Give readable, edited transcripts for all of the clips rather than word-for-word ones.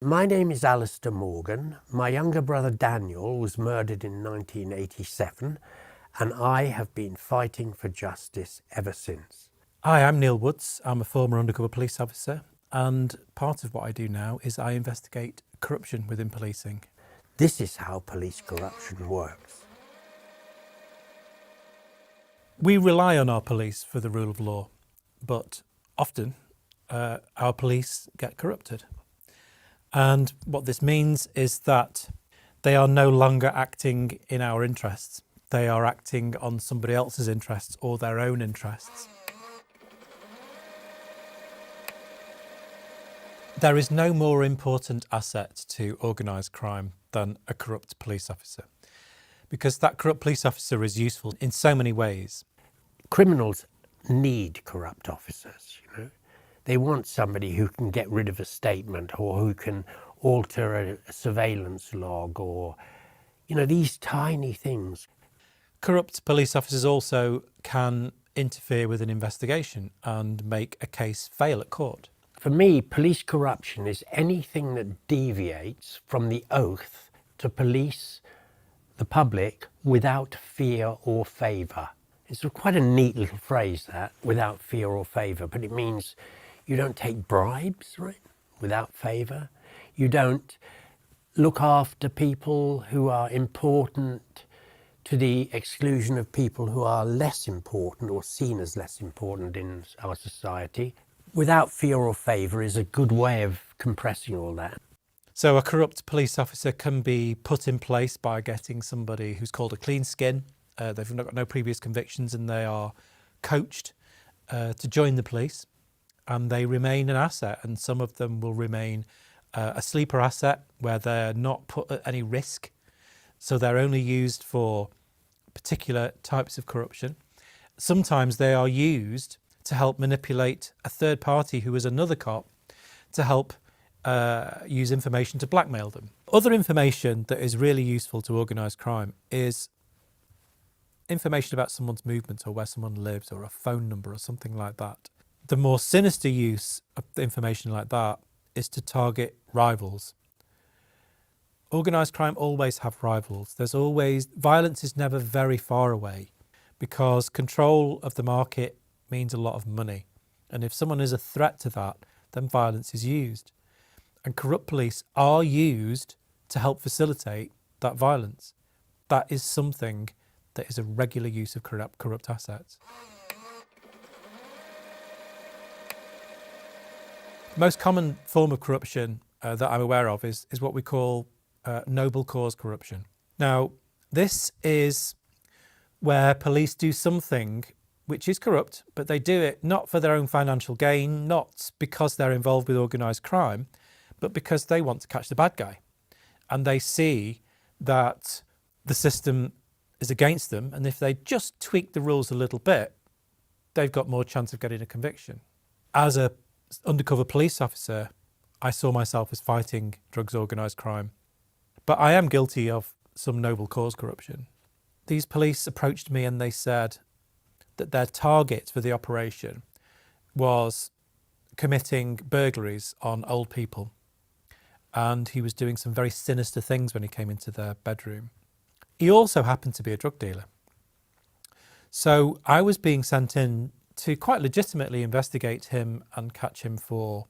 My name is Alistair Morgan. My younger brother Daniel was murdered in 1987, and I have been fighting for justice ever since. Hi, I'm Neil Woods. I'm a former undercover police officer, and part of what I do now is I investigate corruption within policing. This is how police corruption works. We rely on our police for the rule of law, but often our police get corrupted. And what this means is that they are no longer acting in our interests. They are acting on somebody else's interests or their own interests. There is no more important asset to organised crime than a corrupt police officer, because that corrupt police officer is useful in so many ways. Criminals need corrupt officers, They want somebody who can get rid of a statement or who can alter a surveillance log or, these tiny things. Corrupt police officers also can interfere with an investigation and make a case fail at court. For me, police corruption is anything that deviates from the oath to police the public without fear or favour. It's quite a neat little phrase, that, without fear or favour, but it means you don't take bribes, right, without favour. You don't look after people who are important to the exclusion of people who are less important or seen as less important in our society. Without fear or favour is a good way of compressing all that. So a corrupt police officer can be put in place by getting somebody who's called a clean skin. They've got no previous convictions and they are coached to join the police, and they remain an asset, and some of them will remain a sleeper asset where they're not put at any risk. So they're only used for particular types of corruption. Sometimes they are used to help manipulate a third party who is another cop to help use information to blackmail them. Other information that is really useful to organised crime is information about someone's movements or where someone lives or a phone number or something like that. The more sinister use of information like that is to target rivals. Organised crime always have rivals. Violence is never very far away because control of the market means a lot of money. And if someone is a threat to that, then violence is used. And corrupt police are used to help facilitate that violence. That is something that is a regular use of corrupt assets. The most common form of corruption that I'm aware of is what we call noble cause corruption. Now, this is where police do something which is corrupt, but they do it not for their own financial gain, not because they're involved with organised crime, but because they want to catch the bad guy. And they see that the system is against them, and if they just tweak the rules a little bit, they've got more chance of getting a conviction. As an undercover police officer, I saw myself as fighting drugs organised crime, but I am guilty of some noble cause corruption. These police approached me and they said that their target for the operation was committing burglaries on old people. And he was doing some very sinister things when he came into their bedroom. He also happened to be a drug dealer. So I was being sent in to quite legitimately investigate him and catch him for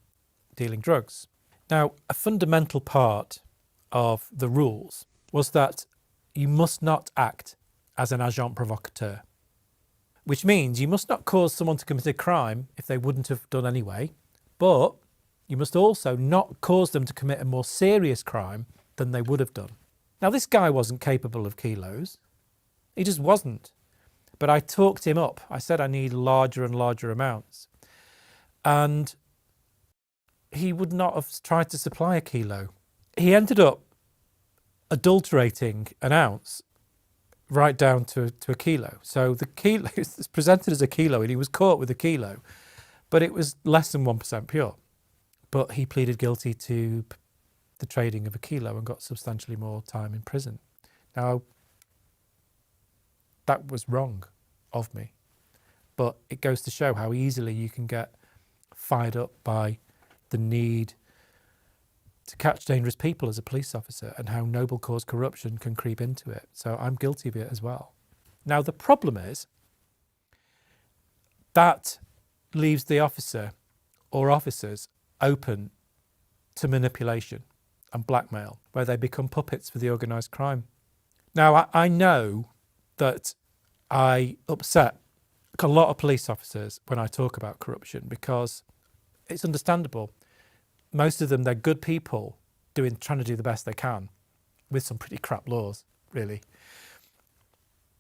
dealing drugs. Now, a fundamental part of the rules was that you must not act as an agent provocateur, which means you must not cause someone to commit a crime if they wouldn't have done anyway, but you must also not cause them to commit a more serious crime than they would have done. Now, this guy wasn't capable of kilos. He just wasn't. But I talked him up. I said I need larger and larger amounts. And he would not have tried to supply a kilo. He ended up adulterating an ounce right down to a kilo. So the kilo is presented as a kilo and he was caught with a kilo, but it was less than 1% pure. But he pleaded guilty to the trading of a kilo and got substantially more time in prison. Now, that was wrong of me, but it goes to show how easily you can get fired up by the need to catch dangerous people as a police officer and how noble cause corruption can creep into it. So I'm guilty of it as well. Now, the problem is that leaves the officer or officers open to manipulation and blackmail, where they become puppets for the organised crime. Now, I know that I upset a lot of police officers when I talk about corruption, because it's understandable. Most of them, they're good people trying to do the best they can with some pretty crap laws, really.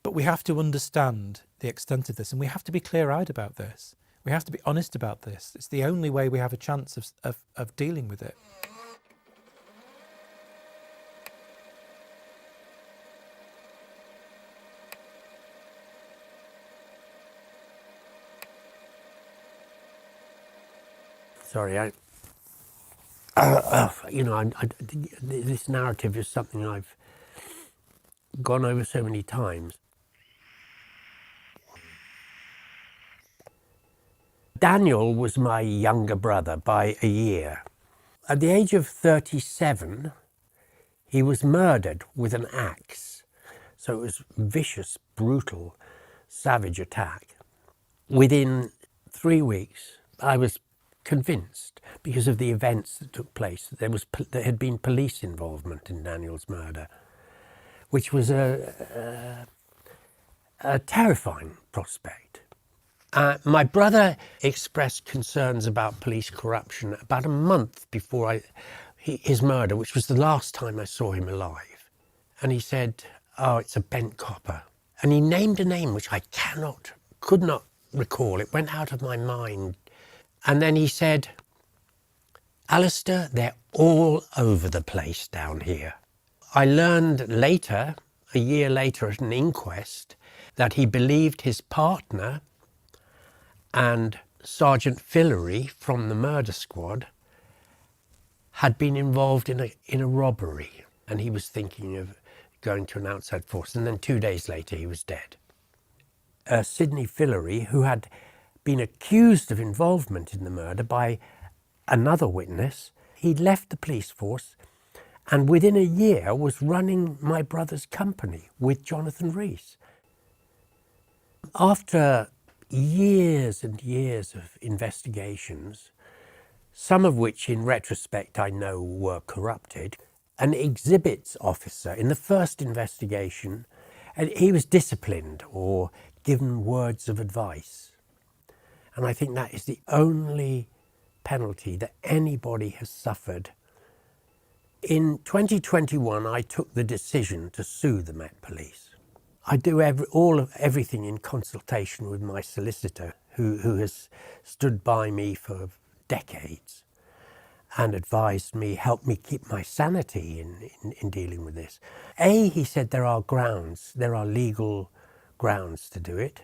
But we have to understand the extent of this, and we have to be clear-eyed about this. We have to be honest about this. It's the only way we have a chance of dealing with it. Sorry, this narrative is something I've gone over so many times. Daniel was my younger brother by a year. At the age of 37, he was murdered with an axe. So it was a vicious, brutal, savage attack. Within 3 weeks, I was convinced, because of the events that took place, that there had been police involvement in Daniel's murder, which was a terrifying prospect. My brother expressed concerns about police corruption about a month before his murder, which was the last time I saw him alive. And he said, "Oh, it's a bent copper." And he named a name which I could not recall. It went out of my mind. And then he said, "Alistair, they're all over the place down here." I learned later, a year later at an inquest, that he believed his partner and Sergeant Fillery from the murder squad had been involved in a robbery, and he was thinking of going to an outside force. And then 2 days later, he was dead. Sidney Fillery, who had been accused of involvement in the murder by another witness, he left the police force and within a year was running my brother's company with Jonathan Rees. After years and years of investigations, some of which in retrospect I know were corrupted, an exhibits officer in the first investigation, and he was disciplined or given words of advice. And I think that is the only penalty that anybody has suffered. In 2021, I took the decision to sue the Met Police. I do everything in consultation with my solicitor, who has stood by me for decades and advised me, helped me keep my sanity in dealing with this. He said there are legal grounds to do it.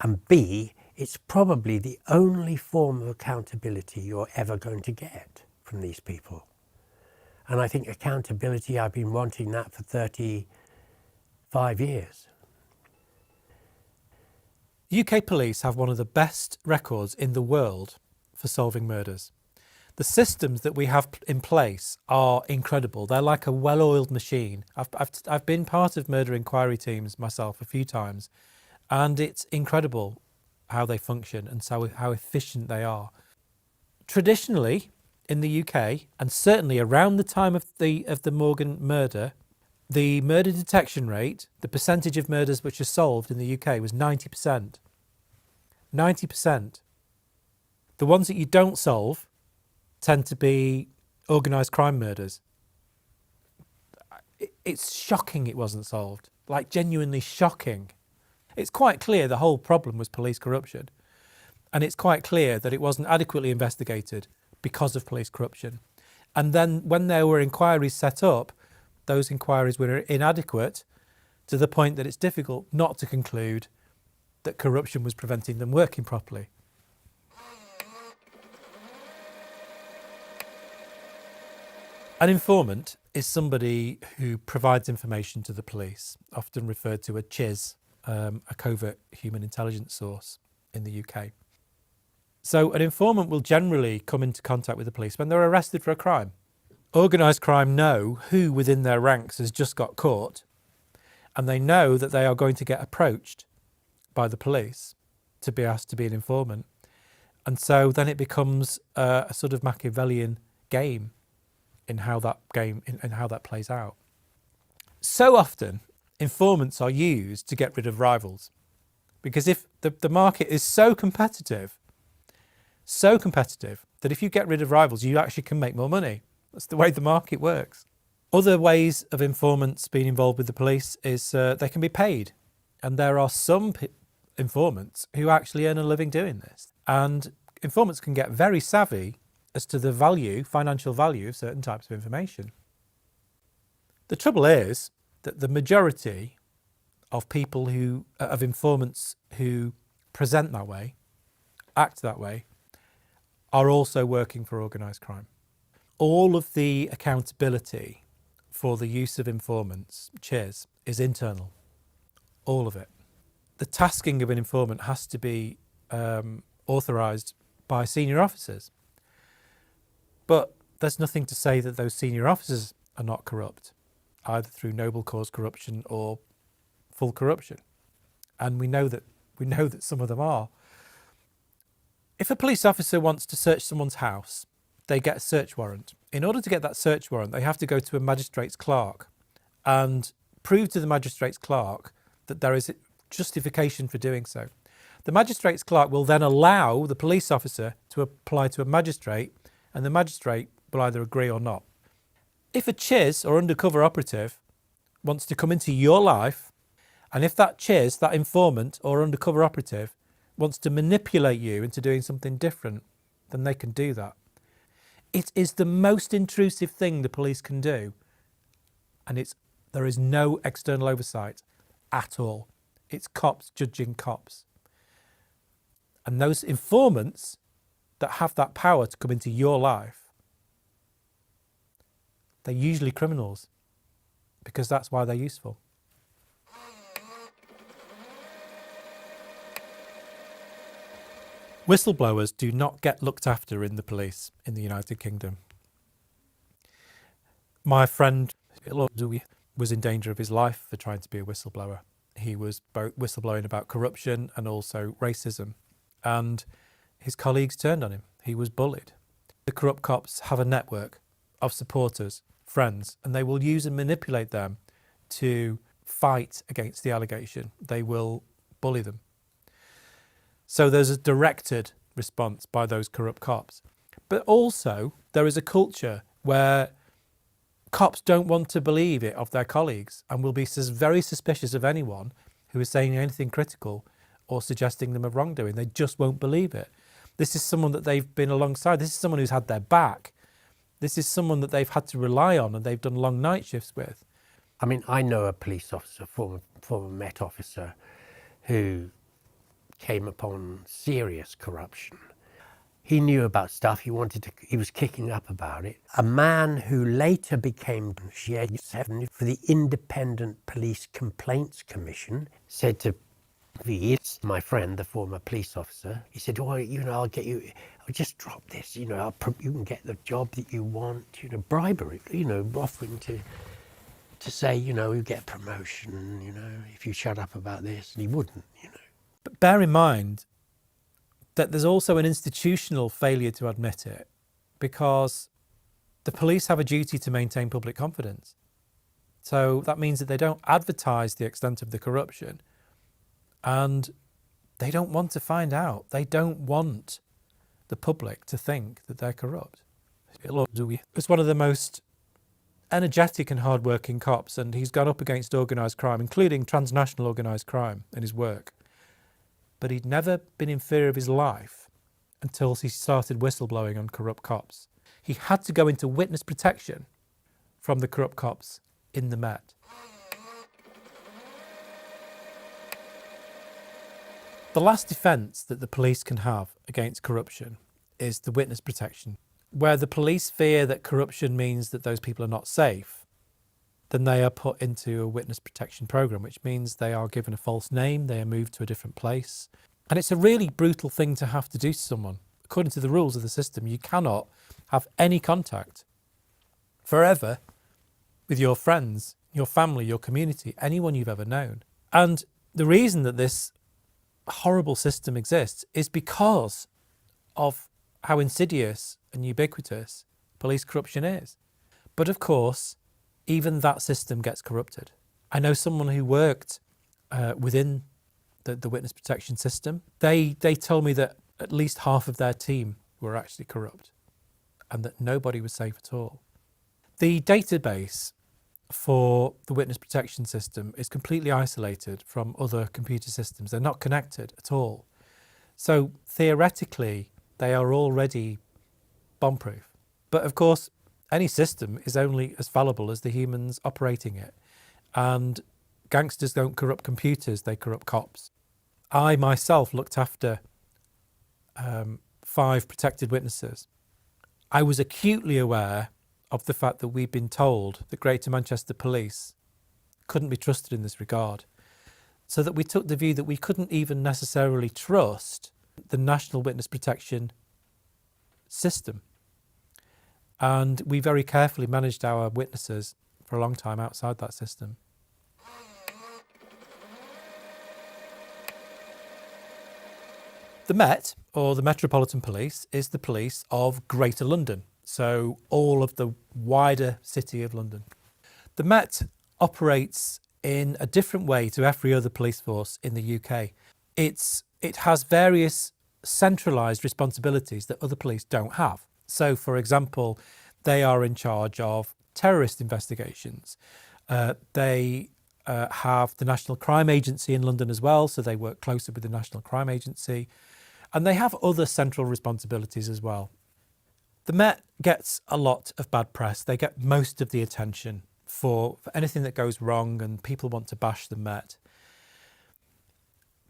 And B, it's probably the only form of accountability you're ever going to get from these people. And I think accountability, I've been wanting that for 35 years. UK police have one of the best records in the world for solving murders. The systems that we have in place are incredible. They're like a well-oiled machine. I've been part of murder inquiry teams myself a few times, and it's incredible how they function and how efficient they are. Traditionally, in the UK, and certainly around the time of the Morgan murder, the murder detection rate, the percentage of murders which are solved in the UK was 90%. 90%. The ones that you don't solve tend to be organised crime murders. It's shocking it wasn't solved, like genuinely shocking. It's quite clear the whole problem was police corruption, and it's quite clear that it wasn't adequately investigated because of police corruption. And then when there were inquiries set up, those inquiries were inadequate to the point that it's difficult not to conclude that corruption was preventing them working properly. An informant is somebody who provides information to the police, often referred to as CHIS, a covert human intelligence source in the UK. So an informant will generally come into contact with the police when they're arrested for a crime. Organised crime know who within their ranks has just got caught, and they know that they are going to get approached by the police to be asked to be an informant. And so then it becomes a sort of Machiavellian game in how that plays out. So often, informants are used to get rid of rivals, because if the market is so competitive that if you get rid of rivals, you actually can make more money. That's the way the market works. Other ways of informants being involved with the police is they can be paid. And there are some informants who actually earn a living doing this. And informants can get very savvy as to the value, financial value of certain types of information. The trouble is that the majority of people of informants who present that way, act that way, are also working for organised crime. All of the accountability for the use of informants, CHIS, is internal. All of it. The tasking of an informant has to be authorised by senior officers. But there's nothing to say that those senior officers are not corrupt, either through noble cause corruption or full corruption. And we know that some of them are. If a police officer wants to search someone's house, they get a search warrant. In order to get that search warrant, they have to go to a magistrate's clerk and prove to the magistrate's clerk that there is justification for doing so. The magistrate's clerk will then allow the police officer to apply to a magistrate, and the magistrate will either agree or not. If a CHIS or undercover operative wants to come into your life, and if that CHIS, that informant or undercover operative, wants to manipulate you into doing something different, then they can do that. It is the most intrusive thing the police can do, and there is no external oversight at all. It's cops judging cops. And those informants that have that power to come into your life, they're usually criminals, because that's why they're useful. Whistleblowers do not get looked after in the police in the United Kingdom. My friend was in danger of his life for trying to be a whistleblower. He was both whistleblowing about corruption and also racism, and his colleagues turned on him. He was bullied. The corrupt cops have a network of supporters, friends, and they will use and manipulate them to fight against the allegation. They will bully them. So there's a directed response by those corrupt cops. But also there is a culture where cops don't want to believe it of their colleagues and will be very suspicious of anyone who is saying anything critical or suggesting them of wrongdoing. They just won't believe it. This is someone that they've been alongside. This is someone who's had their back. This is someone that they've had to rely on and they've done long night shifts with. I mean, I know a police officer, former Met officer, who came upon serious corruption. He knew about stuff, he was kicking up about it. A man who later became chairman for the Independent Police Complaints Commission said to my friend, the former police officer, he said, "Oh, I'll just drop this, you can get the job that you want, bribery, offering to say, you get promotion, if you shut up about this," and he wouldn't, But bear in mind that there's also an institutional failure to admit it, because the police have a duty to maintain public confidence. So that means that they don't advertise the extent of the corruption, and they don't want to find out. They don't want the public to think that they're corrupt. It's one of the most energetic and hard-working cops, and he's gone up against organised crime, including transnational organised crime, in his work. But he'd never been in fear of his life until he started whistleblowing on corrupt cops. He had to go into witness protection from the corrupt cops in the Met. The last defence that the police can have against corruption is the witness protection. Where the police fear that corruption means that those people are not safe, then they are put into a witness protection programme, which means they are given a false name, they are moved to a different place. And it's a really brutal thing to have to do to someone. According to the rules of the system, you cannot have any contact forever with your friends, your family, your community, anyone you've ever known. And the reason that this horrible system exists is because of how insidious and ubiquitous police corruption is. But of course, even that system gets corrupted. I know someone who worked within the witness protection system. They told me that at least half of their team were actually corrupt and that nobody was safe at all. The database for the witness protection system is completely isolated from other computer systems. They're not connected at all. So theoretically, they are already bomb-proof. But of course, any system is only as fallible as the humans operating it. And gangsters don't corrupt computers, they corrupt cops. I myself looked after 5 protected witnesses. I was acutely aware of the fact that we'd been told that Greater Manchester Police couldn't be trusted in this regard, so that we took the view that we couldn't even necessarily trust the National Witness Protection system. And we very carefully managed our witnesses for a long time outside that system. The Met, or the Metropolitan Police, is the police of Greater London, so all of the wider city of London. The Met operates in a different way to every other police force in the UK. It has various centralised responsibilities that other police don't have. So, for example, they are in charge of terrorist investigations. They have the National Crime Agency in London as well, so they work closely with the National Crime Agency. And they have other central responsibilities as well. The Met gets a lot of bad press. They get most of the attention for anything that goes wrong, and people want to bash the Met.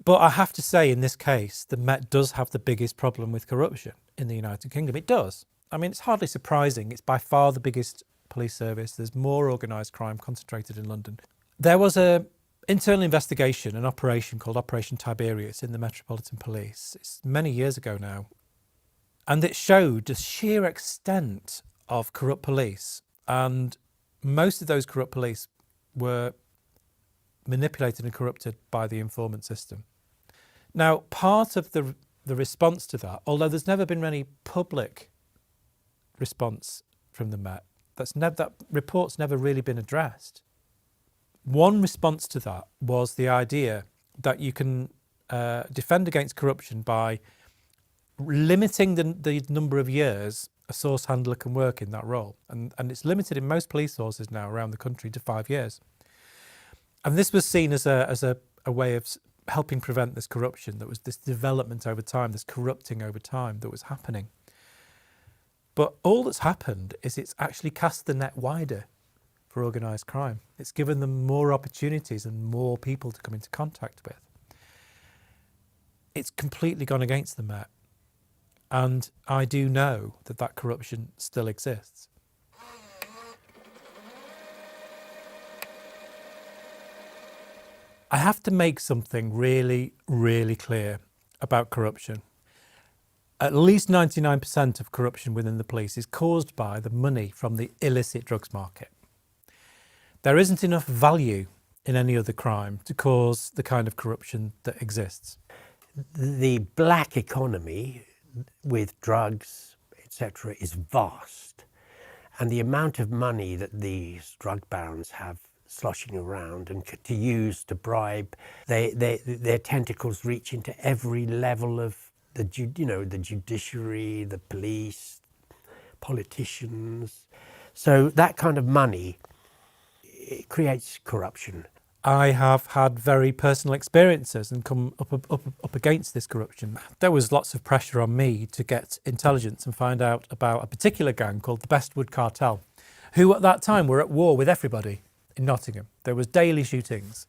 But I have to say, in this case, the Met does have the biggest problem with corruption in the United Kingdom. It does. I mean, it's hardly surprising. It's by far the biggest police service. There's more organised crime concentrated in London. There was an internal investigation, an operation called Operation Tiberius in the Metropolitan Police. It's many years ago now. And it showed the sheer extent of corrupt police. And most of those corrupt police were manipulated and corrupted by the informant system. Now, part of the response to that, although there's never been any public response from the Met, that report's never really been addressed. One response to that was the idea that you can defend against corruption by limiting the number of years a source handler can work in that role. And it's limited in most police forces now around the country to 5 years. And this was seen as a way of helping prevent this corruption, that was this development over time, this corrupting over time that was happening. But all that's happened is it's actually cast the net wider for organised crime. It's given them more opportunities and more people to come into contact with. It's completely gone against the Met. And I do know that corruption still exists. I have to make something really, really clear about corruption. At least 99% of corruption within the police is caused by the money from the illicit drugs market. There isn't enough value in any other crime to cause the kind of corruption that exists. The black economy with drugs, etc., is vast. And the amount of money that these drug barons have sloshing around and to use to bribe, their tentacles reach into every level of the judiciary, the police, politicians. So that kind of money, it creates corruption. I have had very personal experiences and come up against this corruption. There was lots of pressure on me to get intelligence and find out about a particular gang called the Bestwood Cartel, who at that time were at war with everybody in Nottingham. There was daily shootings.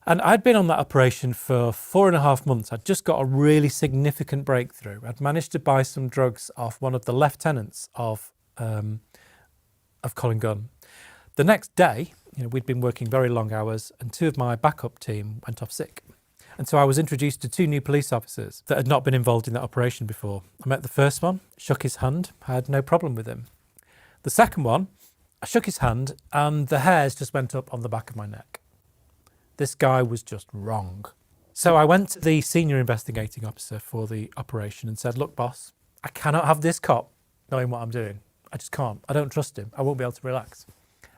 And I'd been on that operation for 4.5 months. I'd just got a really significant breakthrough. I'd managed to buy some drugs off one of the lieutenants of Colin Gunn. The next day, we'd been working very long hours and 2 of my backup team went off sick. And so I was introduced to 2 new police officers that had not been involved in that operation before. I met the first one, shook his hand, had no problem with him. The second one, I shook his hand and the hairs just went up on the back of my neck. This guy was just wrong. So I went to the senior investigating officer for the operation and said, look, boss, I cannot have this cop knowing what I'm doing. I just can't. I don't trust him. I won't be able to relax.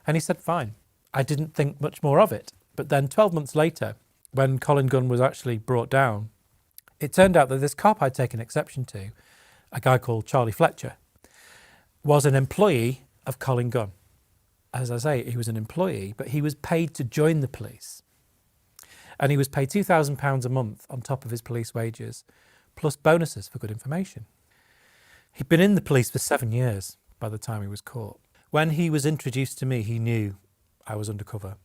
And he said, fine. I didn't think much more of it. But then 12 months later, when Colin Gunn was actually brought down, it turned out that this cop I'd taken exception to, a guy called Charlie Fletcher, was an employee of Colin Gunn. As I say, he was an employee, but he was paid to join the police. And he was paid £2,000 a month on top of his police wages, plus bonuses for good information. He'd been in the police for 7 years by the time he was caught. When he was introduced to me, he knew I was undercover,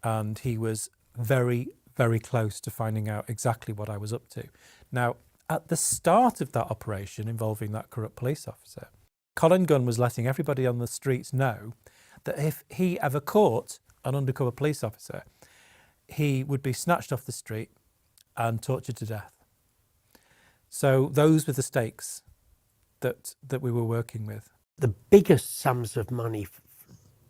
and he was very, very close to finding out exactly what I was up to. Now, at the start of that operation involving that corrupt police officer, Colin Gunn was letting everybody on the streets know that if he ever caught an undercover police officer, he would be snatched off the street and tortured to death. So those were the stakes that we were working with. The biggest sums of money,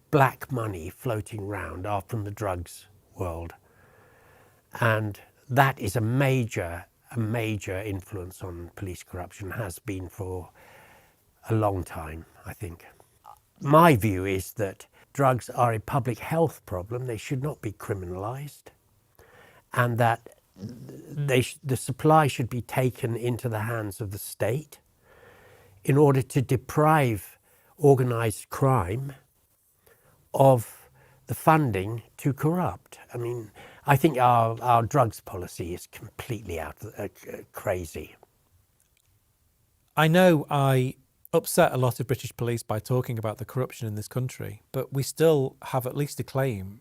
black money floating around are from the drugs world. And that is a major influence on police corruption, has been for a long time, I think. My view is that drugs are a public health problem. They should not be criminalised, and that the supply should be taken into the hands of the state in order to deprive organised crime of the funding to corrupt. I mean, I think our drugs policy is completely crazy. I know I upset a lot of British police by talking about the corruption in this country, but we still have at least a claim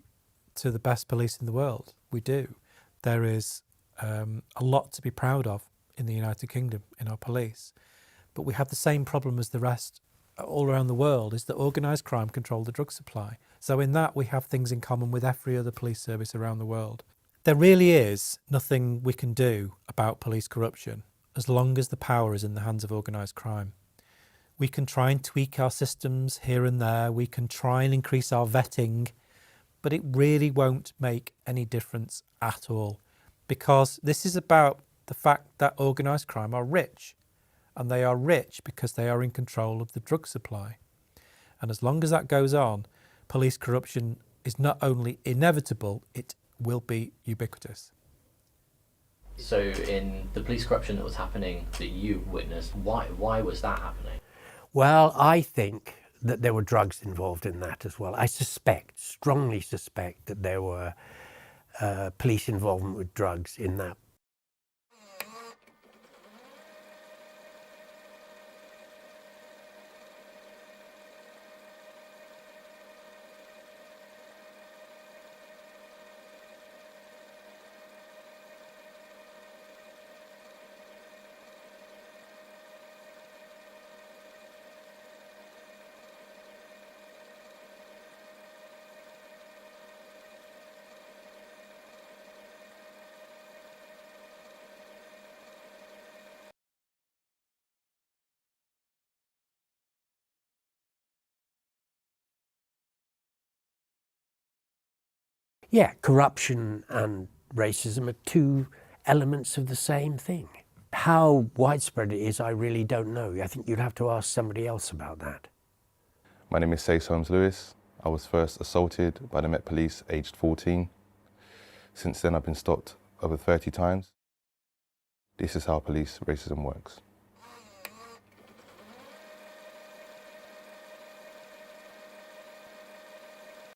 to the best police in the world. We do. There is a lot to be proud of in the United Kingdom in our police, but we have the same problem as the rest all around the world, is that organised crime control the drug supply. So in that we have things in common with every other police service around the world. There really is nothing we can do about police corruption as long as the power is in the hands of organised crime. We can try and tweak our systems here and there, we can try and increase our vetting, but it really won't make any difference at all, because this is about the fact that organised crime are rich, and they are rich because they are in control of the drug supply. And as long as that goes on, police corruption is not only inevitable, it will be ubiquitous. So in the police corruption that was happening that you witnessed, why was that happening? Well, I think that there were drugs involved in that as well. I strongly suspect that there were police involvement with drugs in that. Yeah, corruption and racism are two elements of the same thing. How widespread it is, I really don't know. I think you'd have to ask somebody else about that. My name is Sace Holmes Lewis. I was first assaulted by the Met Police aged 14. Since then I've been stopped over 30 times. This is how police racism works.